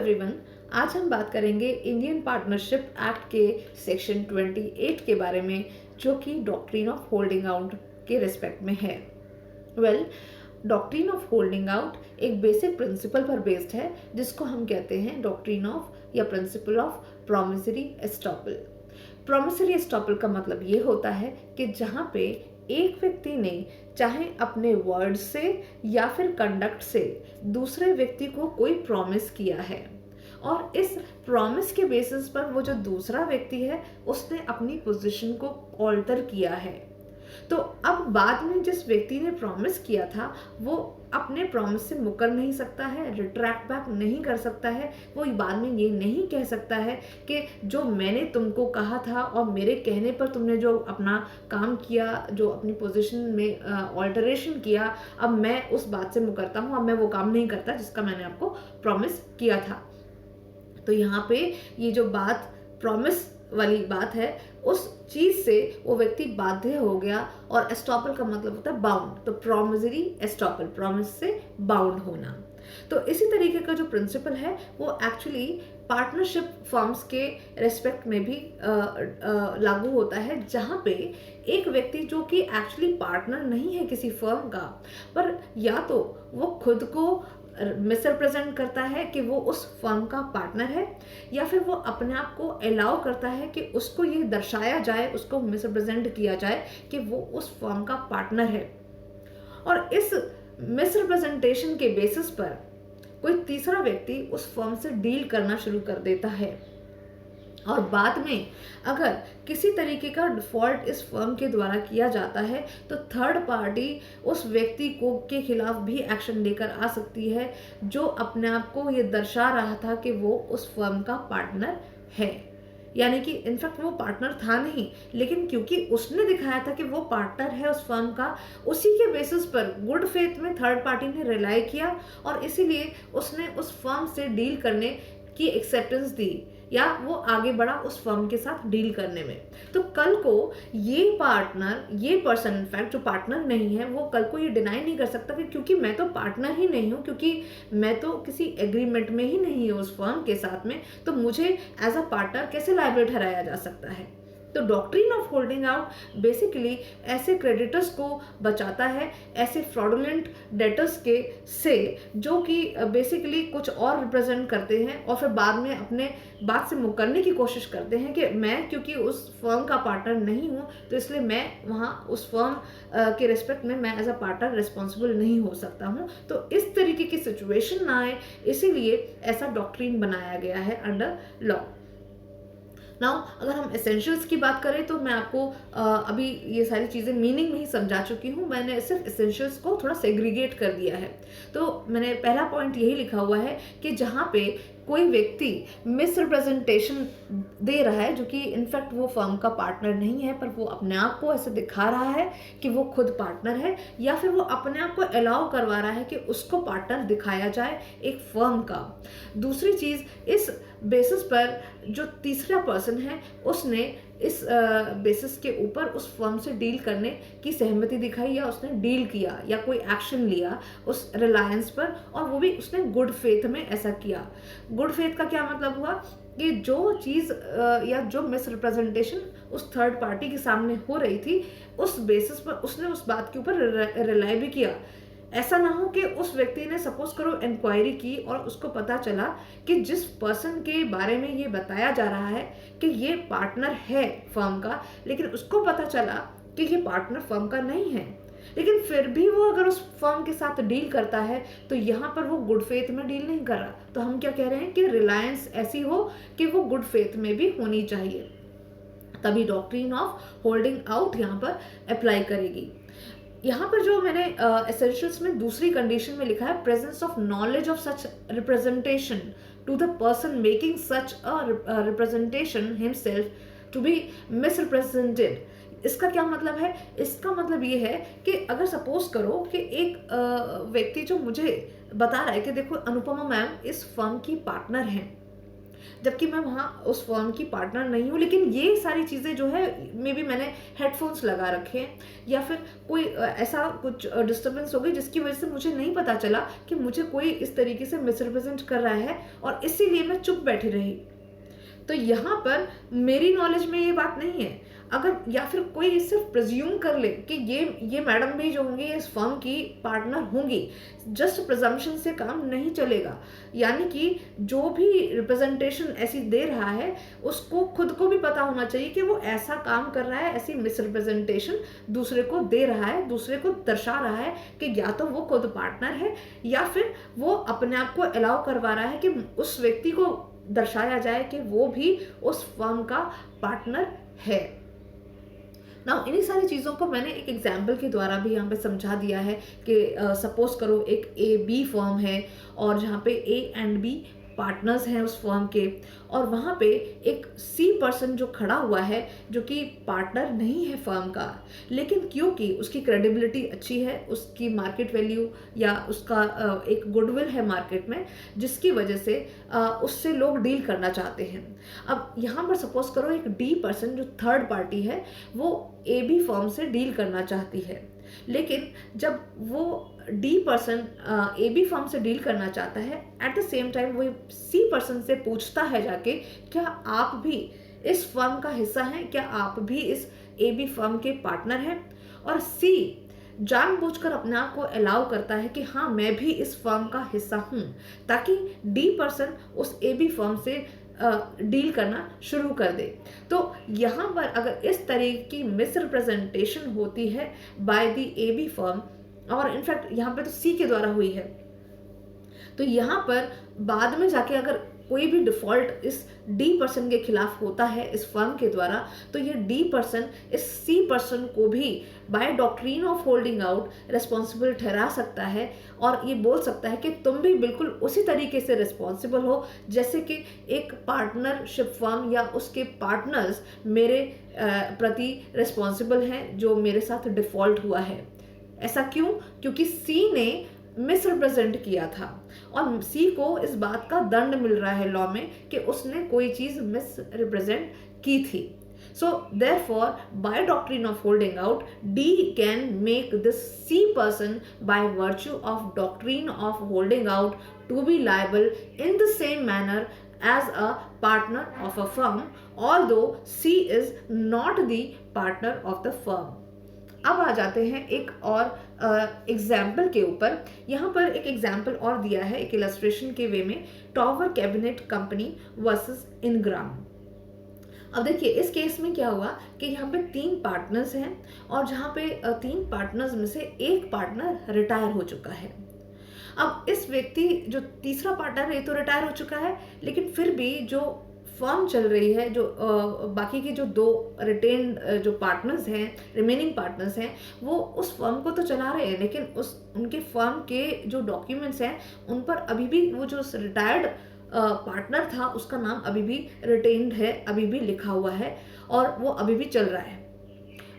Everyone, आज हम बात करेंगे इंडियन पार्टनरशिप एक्ट के सेक्शन 28 के बारे में, जो कि डॉक्ट्रिन ऑफ होल्डिंग आउट के रिस्पेक्ट में है। डॉक्ट्रिन ऑफ होल्डिंग आउट एक बेसिक प्रिंसिपल पर बेस्ड है, जिसको हम कहते हैं डॉक्ट्रिन ऑफ या principle of promissory estoppel. Promissory estoppel का मतलब ये होता है कि जहाँ पे एक व्यक्ति ने चाहे अपने वर्ड से या फिर कंडक्ट से दूसरे व्यक्ति को कोई प्रॉमिस किया है, और इस प्रॉमिस के बेसिस पर वो जो दूसरा व्यक्ति है उसने अपनी पोजीशन को ऑल्टर किया है, तो अब बाद में जिस व्यक्ति ने प्रॉमिस किया था वो अपने प्रॉमिस से मुकर नहीं सकता है, रिट्रैक्ट बैक नहीं कर सकता है। वो बाद में ये नहीं कह सकता है कि जो मैंने तुमको कहा था और मेरे कहने पर तुमने जो अपना काम किया, जो अपनी पोजीशन में ऑल्टरेशन किया, अब मैं उस बात से मुकरता हूँ, अब मैं वो काम नहीं करता जिसका मैंने आपको प्रॉमिस किया था। तो यहाँ पे ये जो बात प्रॉमिस वाली बात है, उस चीज से वो व्यक्ति बाध्य हो गया, और एस्टॉपल का मतलब होता है बाउंड। तो प्रॉमिसरी एस्टॉपल, प्रॉमिस से बाउंड होना। तो इसी तरीके का जो प्रिंसिपल है वो एक्चुअली पार्टनरशिप फर्म्स के रेस्पेक्ट में भी लागू होता है, जहाँ पे एक व्यक्ति जो कि एक्चुअली पार्टनर नहीं है किसी फर्म का, पर या तो वो खुद को मिसरिप्रेजेंट करता है कि वो उस फर्म का पार्टनर है, या फिर वो अपने आप को अलाउ करता है कि उसको ये दर्शाया जाए, उसको मिसरिप्रेजेंट किया जाए कि वो उस फर्म का पार्टनर है। और इस मिसरिप्रेजेंटेशन के बेसिस पर कोई तीसरा व्यक्ति उस फर्म से डील करना शुरू कर देता है, और बाद में अगर किसी तरीके का डिफॉल्ट इस फर्म के द्वारा किया जाता है तो थर्ड पार्टी उस व्यक्ति को के खिलाफ भी एक्शन लेकर आ सकती है, जो अपने आप को ये दर्शा रहा था कि वो उस फर्म का पार्टनर है। यानी कि इनफैक्ट वो पार्टनर था नहीं, लेकिन क्योंकि उसने दिखाया था कि वो पार्टनर है उस फर्म का, उसी के बेसिस पर गुड फेथ में थर्ड पार्टी ने रिलाई किया, और इसीलिए उसने उस फर्म से डील करने की एक्सेप्टेंस दी, या वो आगे बढ़ा उस फर्म के साथ डील करने में। तो कल को ये पार्टनर, ये पर्सन इनफैक्ट जो पार्टनर नहीं है, वो कल को ये डिनाई नहीं कर सकता कि क्योंकि मैं तो पार्टनर ही नहीं हूँ, क्योंकि मैं तो किसी एग्रीमेंट में ही नहीं हूँ उस फर्म के साथ में, तो मुझे एज अ पार्टनर कैसे लायबल ठहराया जा सकता है। तो doctrine of holding out basically ऐसे क्रेडिटर्स को बचाता है, ऐसे फ्रॉडुलेंट डेटर्स के से, जो कि बेसिकली कुछ और रिप्रेजेंट करते हैं और फिर बाद में अपने बात से मुकरने की कोशिश करते हैं कि मैं क्योंकि उस फर्म का पार्टनर नहीं हूँ, तो इसलिए मैं वहाँ उस फर्म के रिस्पेक्ट में मैं एज अ पार्टनर रिस्पॉन्सिबल नहीं हो सकता हूँ। तो इस तरीके की सिचुएशन ना आए, इसीलिए ऐसा डॉक्ट्रिन बनाया गया है अंडर लॉ। नाउ अगर हम एसेंशियल्स की बात करें तो मैं आपको अभी ये सारी चीज़ें मीनिंग में ही समझा चुकी हूँ, मैंने सिर्फ एसेंशियल्स को थोड़ा सेग्रीगेट कर दिया है। तो मैंने पहला पॉइंट यही लिखा हुआ है कि जहाँ पे कोई व्यक्ति मिसरिप्रेजेंटेशन दे रहा है, जो कि इनफैक्ट वो फर्म का पार्टनर नहीं है, पर वो अपने आप को ऐसे दिखा रहा है कि वो खुद पार्टनर है, या फिर वो अपने आप को अलाउ करवा रहा है कि उसको पार्टनर दिखाया जाए एक फर्म का। दूसरी चीज़, इस बेसिस पर जो तीसरा पर्सन है उसने इस बेसिस के ऊपर उस फर्म से डील करने की सहमति दिखाई, या उसने डील किया या कोई एक्शन लिया उस रिलायंस पर, और वो भी उसने गुड फेथ में ऐसा किया। गुड फेथ का क्या मतलब हुआ कि जो चीज़ या जो मिसरिप्रेजेंटेशन उस थर्ड पार्टी के सामने हो रही थी, उस बेसिस पर उसने उस बात के ऊपर रिलाई भी किया। ऐसा ना हो कि उस व्यक्ति ने सपोज करो इंक्वायरी की और उसको पता चला कि जिस पर्सन के बारे में ये बताया जा रहा है कि ये पार्टनर है फर्म का, लेकिन उसको पता चला कि ये पार्टनर फर्म का नहीं है, लेकिन फिर भी वो अगर उस फर्म के साथ डील करता है तो यहाँ पर वो गुड फेथ में डील नहीं कर रहा। तो हम क्या कह रहे हैं कि रिलायंस ऐसी हो कि वो गुड फेथ में भी होनी चाहिए, तभी डॉक्ट्रिन ऑफ होल्डिंग आउट यहाँ पर अप्लाई करेगी। यहाँ पर जो मैंने एसेंशियल्स में दूसरी कंडीशन में लिखा है, presence of knowledge of such representation to the person making such a representation himself to be misrepresented. इसका क्या मतलब है? इसका मतलब ये है कि अगर सपोज करो कि एक व्यक्ति जो मुझे बता रहा है कि देखो अनुपमा मैम इस फर्म की पार्टनर हैं, जबकि मैं वहाँ उस फर्म की पार्टनर नहीं हूँ, लेकिन ये सारी चीज़ें जो है मे बी मैंने हेडफोन्स लगा रखे हैं या फिर कोई ऐसा कुछ डिस्टर्बेंस हो गई जिसकी वजह से मुझे नहीं पता चला कि मुझे कोई इस तरीके से मिसरिप्रेजेंट कर रहा है और इसीलिए मैं चुप बैठी रही। तो यहाँ पर मेरी नॉलेज में ये बात नहीं है। अगर या फिर कोई सिर्फ प्रिज्यूम कर ले कि ये मैडम भी जो होंगी इस फर्म की पार्टनर होंगी, जस्ट प्रिजम्पशन से काम नहीं चलेगा। यानी कि जो भी रिप्रेजेंटेशन ऐसी दे रहा है उसको खुद को भी पता होना चाहिए कि वो ऐसा काम कर रहा है, ऐसी मिसरिप्रेजेंटेशन दूसरे को दे रहा है, दूसरे को दर्शा रहा है कि या तो वो खुद पार्टनर है या फिर वो अपने आप को अलाउ करवा रहा है कि उस व्यक्ति को दर्शाया जाए कि वो भी उस फर्म का पार्टनर है। नाउ इन्हीं सारी चीज़ों को मैंने एक एग्जाम्पल के द्वारा भी यहाँ पे समझा दिया है कि सपोज करो एक ए बी फर्म है और जहाँ पे ए एंड बी पार्टनर्स हैं उस फर्म के, और वहाँ पे एक सी पर्सन जो खड़ा हुआ है जो कि पार्टनर नहीं है फर्म का, लेकिन क्योंकि उसकी क्रेडिबिलिटी अच्छी है, उसकी मार्केट वैल्यू या उसका एक गुडविल है मार्केट में, जिसकी वजह से उससे लोग डील करना चाहते हैं। अब यहाँ पर सपोज करो एक डी पर्सन जो थर्ड पार्टी है वो ए बी फर्म से डील करना चाहती है, लेकिन जब वो D person A B firm से डील करना चाहता है, एट द सेम टाइम वो सी पर्सन से पूछता है जाके क्या आप भी इस फर्म का हिस्सा हैं, क्या आप भी इस ए बी फर्म के पार्टनर हैं, और सी जानबूझकर अपने आप को अलाउ करता है कि हाँ मैं भी इस फर्म का हिस्सा हूँ, ताकि डी पर्सन उस ए बी फर्म से डील करना शुरू कर दे। तो यहाँ पर अगर इस तरीके की मिसरिप्रेजेंटेशन होती है by the A B firm, और इनफैक्ट यहाँ पे तो सी के द्वारा हुई है, तो यहाँ पर बाद में जाके अगर कोई भी डिफॉल्ट इस डी पर्सन के खिलाफ होता है इस फर्म के द्वारा, तो ये डी पर्सन इस सी पर्सन को भी by doctrine of holding out responsible ठहरा सकता है और ये बोल सकता है कि तुम भी बिल्कुल उसी तरीके से रिस्पॉन्सिबल हो जैसे कि एक पार्टनरशिप फर्म या उसके पार्टनर्स मेरे प्रति रिस्पॉन्सिबल हैं जो मेरे साथ डिफॉल्ट हुआ है। ऐसा क्यों? क्योंकि सी ने मिसरिप्रेजेंट किया था और सी को इस बात का दंड मिल रहा है लॉ में कि उसने कोई चीज मिसरिप्रेजेंट की थी। So therefore by doctrine of holding out D can make this C person by virtue of doctrine of holding out to be liable in the same manner as a partner of a firm, although C is not the partner of the firm. अब आ जाते हैं एक और example के ऊपर। यहाँ पर एक एग्जाम्पल और दिया है एक इलस्ट्रेशन के वे में, tower cabinet company versus Ingram. अब देखिए इस केस में क्या हुआ कि यहाँ पे 3 पार्टनर्स हैं और जहाँ पे 3 पार्टनर्स में से एक पार्टनर रिटायर हो चुका है। अब इस व्यक्ति जो तीसरा पार्टनर है तो रिटायर हो चुका है, लेकिन फिर भी जो फर्म चल रही है, जो बाकी के जो 2 रिटेन्ड जो पार्टनर्स हैं, रिमेनिंग पार्टनर्स हैं, वो उस फर्म को तो चला रहे हैं, लेकिन उनके फर्म के जो डॉक्यूमेंट्स हैं उन पर अभी भी वो जो रिटायर्ड पार्टनर था उसका नाम अभी भी रिटेन्ड है, अभी भी लिखा हुआ है और वो अभी भी चल रहा है।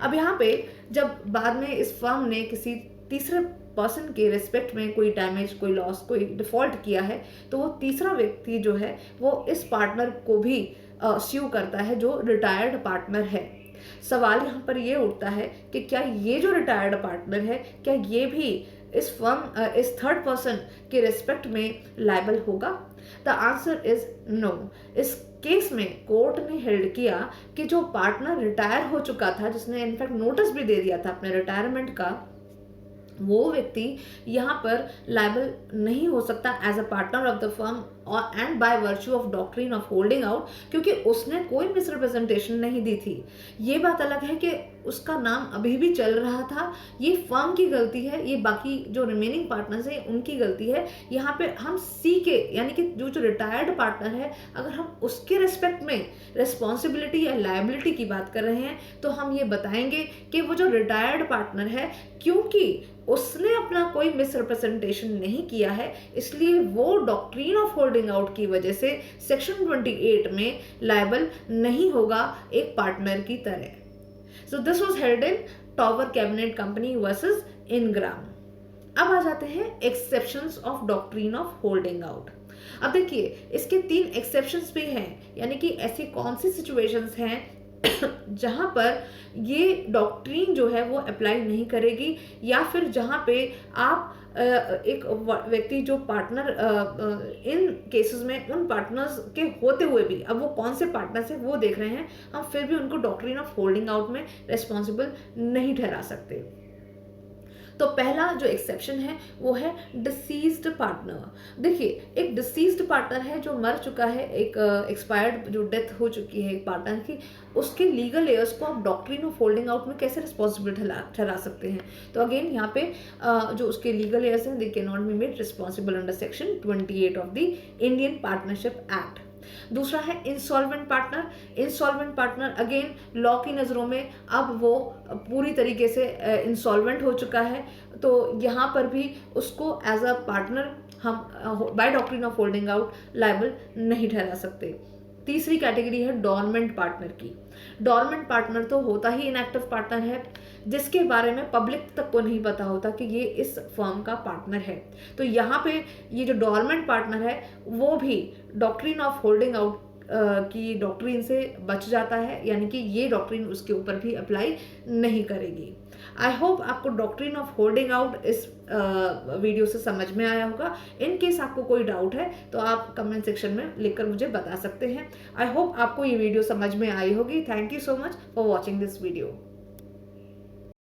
अब यहाँ पे जब बाद में इस फर्म ने किसी तीसरे पर्सन के रिस्पेक्ट में कोई डैमेज, कोई लॉस, कोई डिफॉल्ट किया है, तो वो तीसरा व्यक्ति जो है वो इस पार्टनर को भी स्यू करता है जो रिटायर्ड पार्टनर है। सवाल यहाँ पर ये उठता है कि क्या ये जो रिटायर्ड पार्टनर है क्या ये भी इस फर्म इस थर्ड पर्सन के रिस्पेक्ट में लायबल होगा? The answer is no. इस केस में कोर्ट ने हेल्ड किया कि जो पार्टनर रिटायर हो चुका था, जिसने इनफैक्ट नोटिस भी दे दिया था अपने रिटायरमेंट का, वो व्यक्ति यहाँ पर लायबल नहीं हो सकता as a partner of the firm और and by virtue of doctrine of holding out, क्योंकि उसने कोई मिसरिप्रेजेंटेशन नहीं दी थी। ये बात अलग है कि उसका नाम अभी भी चल रहा था, ये फर्म की गलती है, ये बाकी जो रिमेनिंग पार्टनर्स हैं उनकी गलती है। यहाँ पे हम सी के यानी कि जो रिटायर्ड पार्टनर है, अगर हम उसके रिस्पेक्ट में रिस्पॉन्सिबिलिटी या लायबिलिटी की बात कर रहे हैं तो हम ये बताएंगे कि वो जो रिटायर्ड पार्टनर है, क्योंकि उसने अपना कोई मिसरिप्रेजेंटेशन नहीं किया है, इसलिए वो डॉक्ट्रिन ऑफ होल्डिंग आउट की वजह से सेक्शन 28 में लायबल नहीं होगा एक पार्टनर की तरह। So this was held in tower cabinet company versus Ingram. अब आ जाते हैं exceptions of doctrine of holding out. अब देखिए इसके 3 एक्सेप्शंस भी हैं, यानी कि ऐसी कौन सी सिचुएशंस हैं जहां पर ये डॉक्ट्रिन जो है वो अप्लाई नहीं करेगी, या फिर जहां पे आप एक व्यक्ति जो पार्टनर इन केसेस में उन पार्टनर्स के होते हुए भी, अब वो कौन से पार्टनर्स हैं वो देख रहे हैं, हम फिर भी उनको डॉक्ट्रिन ऑफ होल्डिंग आउट में रिस्पॉन्सिबल नहीं ठहरा सकते। तो पहला जो एक्सेप्शन है वो है डिसीज्ड पार्टनर। देखिए एक डिसीज्ड पार्टनर है जो मर चुका है, एक एक्सपायर्ड जो डेथ हो चुकी है एक पार्टनर की, उसके लीगल एयर्स को आप डॉक्ट्रिन ऑफ होल्डिंग आउट में कैसे रिस्पॉन्सिबल ठहरा सकते हैं। तो अगेन यहाँ पे जो उसके लीगल एयर्स हैं they can not be made responsible under section 28 of the Indian partnership act. दूसरा है insolvent partner. Insolvent partner again law की नज़रों में अब वो पूरी तरीके से इंसॉल्वेंट हो चुका है, तो यहाँ पर भी उसको एज अ पार्टनर हम by doctrine of holding out liable नहीं ठहरा सकते। तीसरी कैटेगरी है डॉर्मेंट पार्टनर की। डॉर्मेंट पार्टनर तो होता ही इनएक्टिव पार्टनर है, जिसके बारे में पब्लिक तक को नहीं पता होता कि ये इस फर्म का पार्टनर है। तो यहाँ पे ये जो डॉर्मेंट पार्टनर है वो भी डॉक्ट्रिन ऑफ होल्डिंग आउट की डॉक्ट्रिन से बच जाता है, यानी कि ये डॉक्ट्रिन उसके ऊपर भी अप्लाई नहीं करेगी। आई होप आपको डॉक्ट्रिन ऑफ होल्डिंग आउट इस वीडियो से समझ में आया होगा। इन केस आपको कोई डाउट है तो आप कमेंट सेक्शन में लिखकर मुझे बता सकते हैं। आई होप आपको ये वीडियो समझ में आई होगी। Thank you so much for watching this video.